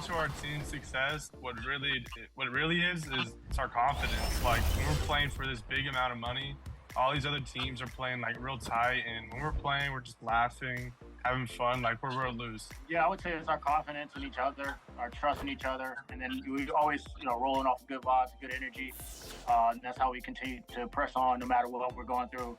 To our team's success, what it really is it's our confidence. Like when we're playing for this big amount of money, all these other teams are playing like real tight, and when we're playing, we're just laughing, having fun. Like we're real loose. Yeah, I would say it's our confidence in each other, our trust in each other, and then we always, rolling off good vibes, good energy. And that's how we continue to press on no matter what we're going through.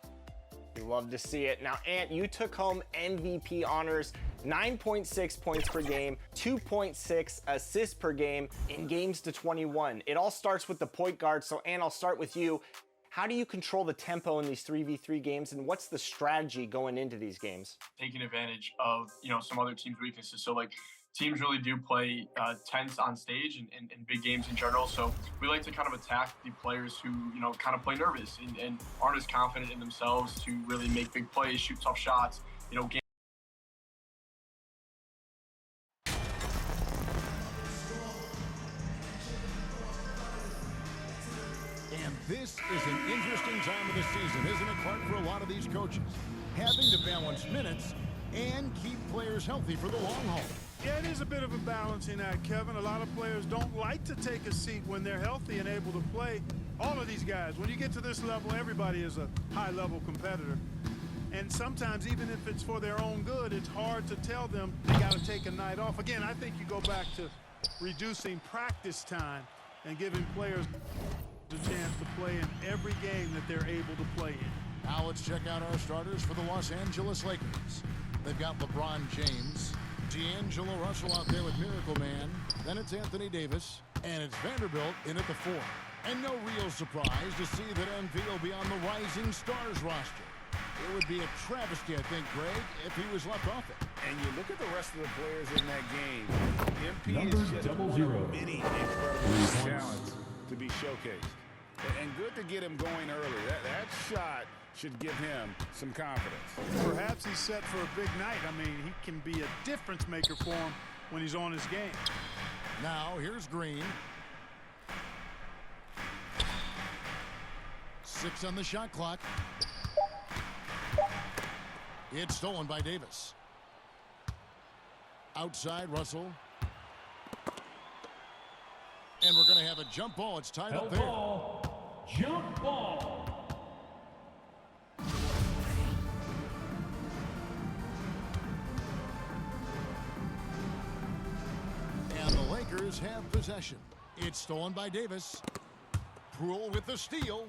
We love to see it. Now, Ant, you took home MVP honors, 9.6 points per game, 2.6 assists per game in games to 21. It all starts with the point guard. So, Ant, I'll start with you. How do you control the tempo in these 3v3 games, and what's the strategy going into these games? Taking advantage of, some other teams' weaknesses. So, teams really do play tense on stage and big games in general. So we like to kind of attack the players who, kind of play nervous and aren't as confident in themselves to really make big plays, shoot tough shots, game. And this is an interesting time of the season, isn't it, Clark, for a lot of these coaches? Having to balance minutes and keep players healthy for the long haul. Yeah, it is a bit of a balancing act, Kevin. A lot of players don't like to take a seat when they're healthy and able to play. All of these guys, when you get to this level, everybody is a high-level competitor. And sometimes, even if it's for their own good, it's hard to tell them they got to take a night off. Again, I think you go back to reducing practice time and giving players the chance to play in every game that they're able to play in. Now let's check out our starters for the Los Angeles Lakers. They've got LeBron James, D'Angelo Russell out there with Miracle Man. Then it's Anthony Davis, and it's Vanderbilt in at the 4. And no real surprise to see that MP will be on the Rising Stars roster. It would be a travesty, I think, Greg, if he was left off it. And you look at the rest of the players in that game. MP is just one of many incredible talents to be showcased. And good to get him going early. That shot should give him some confidence. Perhaps he's set for a big night. I mean, he can be a difference maker for him when he's on his game. Now, here's Green. 6 on the shot clock. It's stolen by Davis. Outside, Russell. And we're going to have a jump ball. It's tied up there. Jump ball. And the Lakers have possession. It's stolen by Davis. Poole with the steal.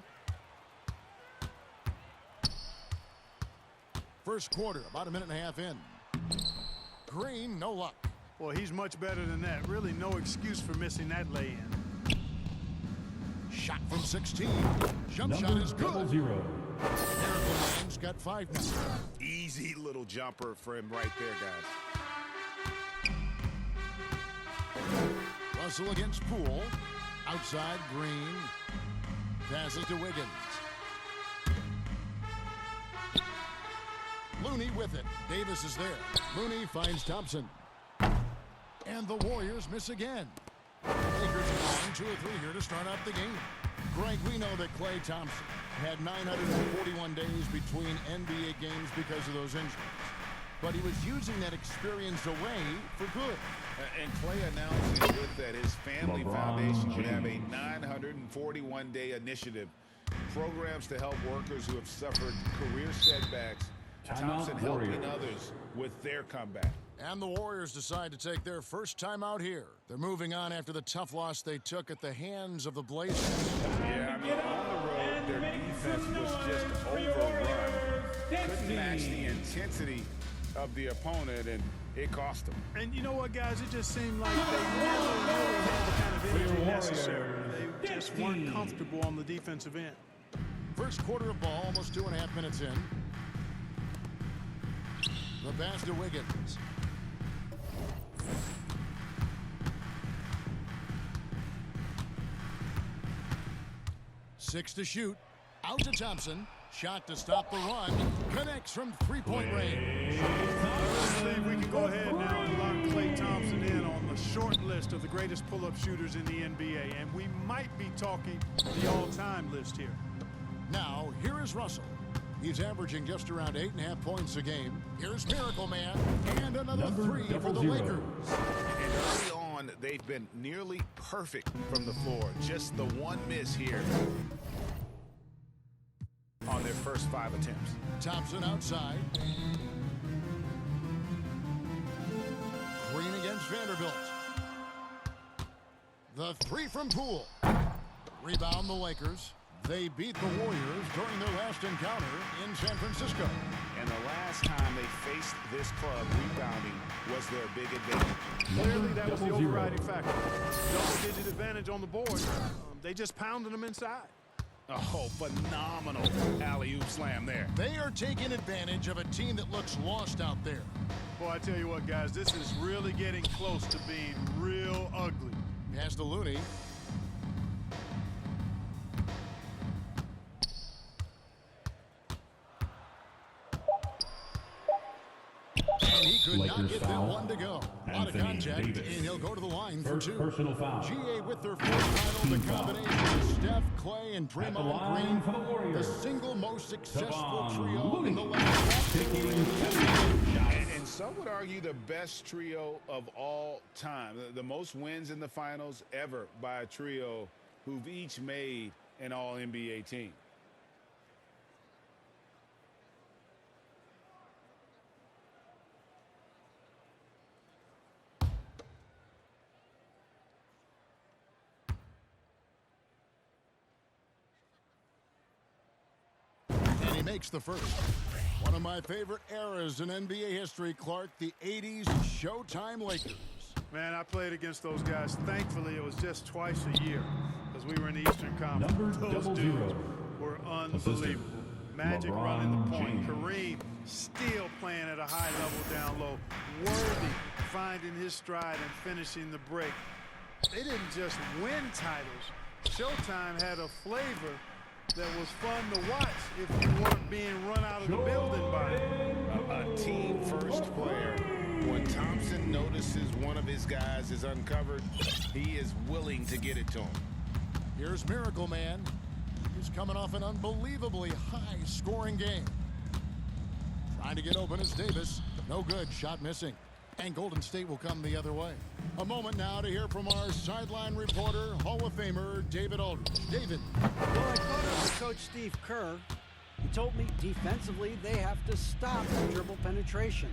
First quarter, about a minute and a half in. Green, no luck. Well, he's much better than that. Really no excuse for missing that lay-in. Shot from 16. Jump shot Number is good. 00. Miracle Man's got 5 now. Easy little jumper for him right there, guys. Russell against Poole. Outside, Green. Passes to Wiggins. Looney with it. Davis is there. Looney finds Thompson. And the Warriors miss again. Lakers are on 2 or 3 here to start out the game. Greg, we know that Klay Thompson had 941 days between NBA games because of those injuries. But he was using that experience away for good. And Klay announces with that his family LeBron foundation would have a James. 941-day initiative. Programs to help workers who have suffered career setbacks. Timeout Thompson helping Warriors. others with their comeback. And the Warriors decide to take their first time out here. They're moving on after the tough loss they took at the hands of the Blazers. Yeah, I mean, on the road, their defense was just overrun. Couldn't match the intensity of the opponent, and it cost them. And you know what, guys? It just seemed like they really had the kind of energy necessary. They just weren't comfortable on the defensive end. First quarter of ball, almost 2.5 minutes in. The pass to Wiggins. Six to shoot. Out to Thompson. Shot to stop the run. Connects from three-point range. I believe we can go ahead now and lock Klay Thompson in on the short list of the greatest pull-up shooters in the NBA, and we might be talking the all-time list here. Now, here is Russell. He's averaging just around 8.5 points a game. Here's Miracle Man. And another Number 3 for the 00. Lakers. And early on, they've been nearly perfect from the floor. Just the one miss here on their first 5 attempts. Thompson outside. Green against Vanderbilt. The 3 from Poole. Rebound the Lakers. They beat the Warriors during their last encounter in San Francisco. And the last time they faced this club rebounding was their big advantage. Clearly, that was the 00. overriding factor. Double-digit advantage on the board. They just pounded them inside. Oh, phenomenal alley-oop slam there. They are taking advantage of a team that looks lost out there. Boy, I tell you what, guys, this is really getting close to being real ugly. Pass to Looney. And he could not Lakers get that foul. one to go. A lot of Anthony contact, Davis. and he'll go to the line for First 2. personal foul. GA with their first title, the Team foul. combination of Steph, Klay, and At the Draymond line Green, for the the Warriors. single most successful Kevon trio in the Looney. last Taking 7 shots. And some would argue the best trio of all time. The most wins in the finals ever by a trio who've each made an All-NBA team. And he makes the first. One of my favorite eras in NBA history, Clark, the 80s Showtime Lakers. Man, I played against those guys. Thankfully, it was just twice a year because we were in the Eastern Conference. Number Those 00. dudes were unbelievable. Magic LeBron running the point. James. Kareem still playing at a high level down low. Worthy finding his stride and finishing the break. They didn't just win titles. Showtime had a flavor that was fun to watch if you weren't being run out of the building by it. A team-first player. When Thompson notices one of his guys is uncovered, he is willing to get it to him. Here's Miracle Man. He's coming off an unbelievably high-scoring game. Trying to get open is Davis. No good. Shot missing. And Golden State will come the other way. A moment now to hear from our sideline reporter, Hall of Famer David Aldridge. David. Well, I caught up with Coach Steve Kerr. He told me defensively they have to stop dribble penetration,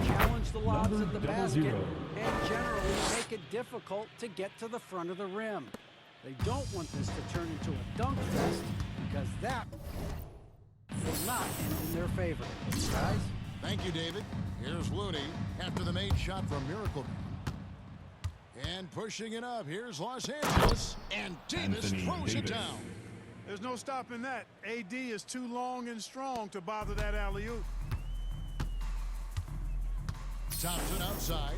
challenge the lobs at the Number basket, 00. and generally make it difficult to get to the front of the rim. They don't want this to turn into a dunk fest because that will not end in their favor. Guys? Thank you, David. Here's Looney after the made shot from Miracle Man. And pushing it up, here's Los Angeles. And Davis throws it down. There's no stopping that. AD is too long and strong to bother that alley-oop. Thompson outside.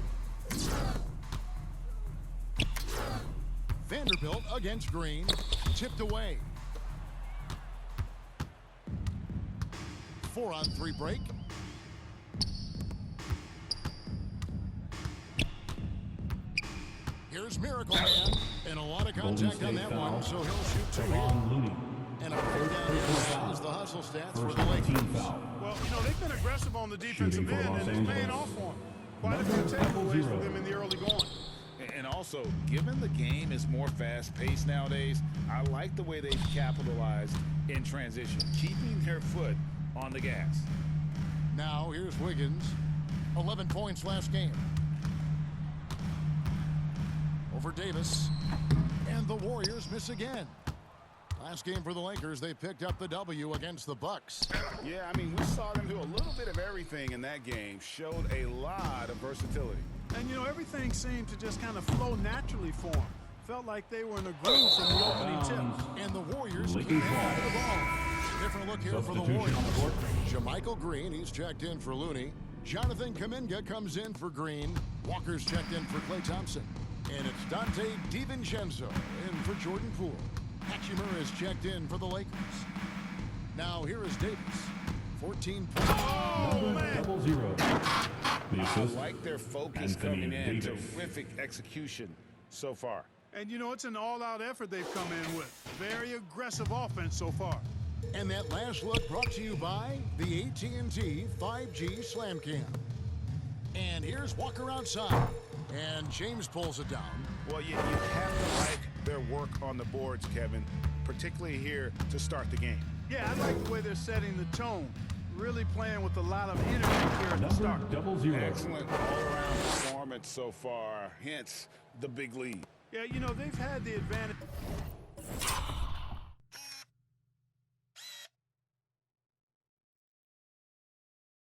Vanderbilt against Green. Tipped away. 4-on-3 break. Here's Miracle Man. And a lot of contact on that one, so he'll shoot 2 here. And a breakdown is the hustle stats for the Lakers. Well, you know, they've been aggressive on the defensive end, and it's paying off for them. Quite a few takeaways for them in the early going. And also, given the game is more fast-paced nowadays, I like the way they've capitalized in transition, keeping their foot on the gas. Now, here's Wiggins. 11 points last game. Over Davis. And the Warriors miss again. Last game for the Lakers, they picked up the W against the Bucks. Yeah, I mean, we saw them do a little bit of everything in that game. Showed a lot of versatility. And, you know, everything seemed to just kind of flow naturally for them. Felt like they were in a groove from the opening tip. And the Warriors keep the ball. Different look here for the Warriors. JaMychal Green, he's checked in for Looney. Jonathan Kuminga comes in for Green. Walker's checked in for Klay Thompson. And it's Dante DiVincenzo in for Jordan Poole. Hachimura is checked in for the Lakers. Now here is Davis. 14 points. Oh, man. I like their focus coming in. Terrific execution so far. And, you know, it's an all-out effort they've come in with. Very aggressive offense so far. And that last look brought to you by the AT&T 5G Slam Cam. And here's Walker outside. And James pulls it down. Well, you have to like their work on the boards, Kevin, particularly here to start the game. Yeah, I like the way they're setting the tone. Really playing with a lot of energy here at the start. Excellent all-around performance so far, hence the big lead. Yeah, you know, they've had the advantage.